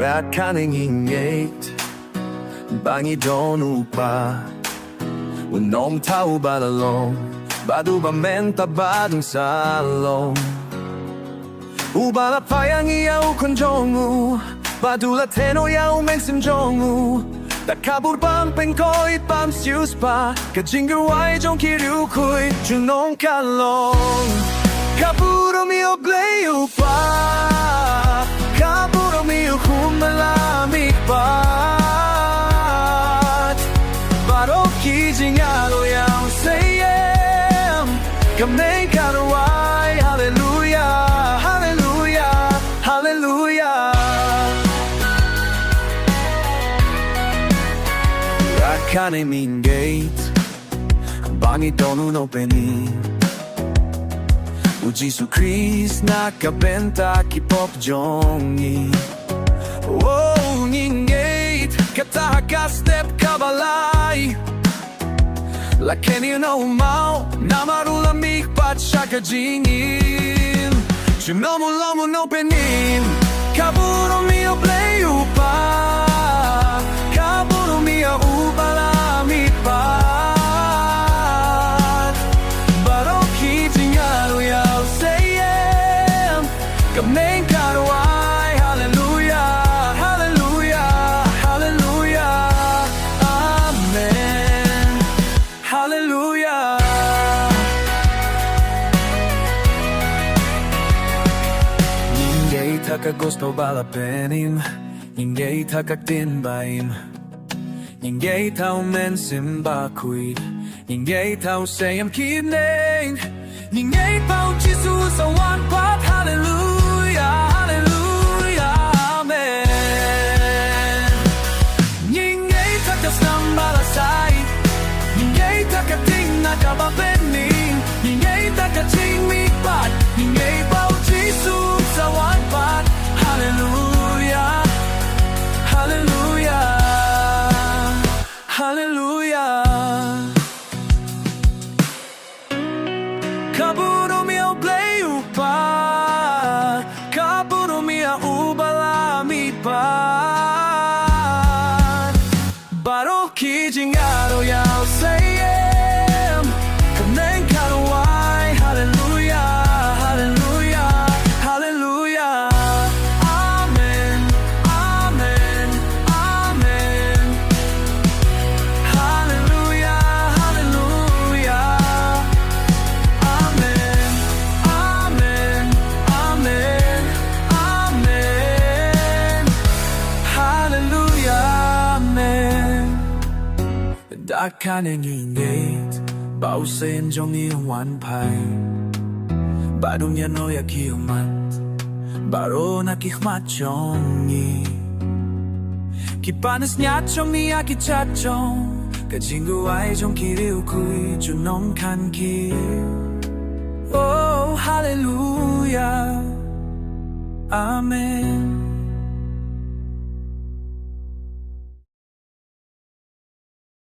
Rat kaning ngeit Bangi don U Kpa Unong tau balalong Badu ba menta badung salong Ubala payang iyaw konjongu Badula teno yaw Mynsiem jongu Takabur bang pengkoit pam sius pa Kajingerwai jong kiriu kui Junong kalong Kapuro mio gleu pa Kapuro mio kumalamik pa Baro kijingalo yaw sayem Kamneng karawai Hallelujah Hallelujah Hallelujah Rakane ngeit Bangi donu no peni Ujisu Chris nakabenta kipop jongi Oh ngeit Katahaka step kabalay Lakeni no mau Namarula mikpat shaka jingin Chinomu lomu no penin Kaburo mio play U Kpa Kaburo mio ubala mikpat Baro kijingalo yaw sayem Kamneng karawai Hallelujah Hallelujah Hallelujah Amen Hallelujah Ngeit hakagusto balapenim Ngeit hakaktinbaim Ngeit hau Mynsiem Bakhuid Ngeit hau sayem kidneng Ngeit pau Jesus a one part Hallelujah Hallelujah Amen Ngeit hakasnam balasay Ngeit hakating nakababening Ngeit hakating mikpat Ngeit pau Jesus a one part Hallelujah Hallelujah Hallelujah Kaburo mio play U Kpa Kaburo mio ubala mikpat Baro kijingalo yaw sayem Kamneng karawai Hallelujah Hallelujah Hallelujah Amen Amen Amen Hallelujah Hallelujah Amen Amen Amen Amen Hallelujah Amen Dakane ngeit Bausen jong iwan pai Badung yano yakiumat Baro nakihmat jongi Kipanas nyachong ni akichachong Kajingu ay jong kiriu kui Junong kan kiu Oh hallelujah Amen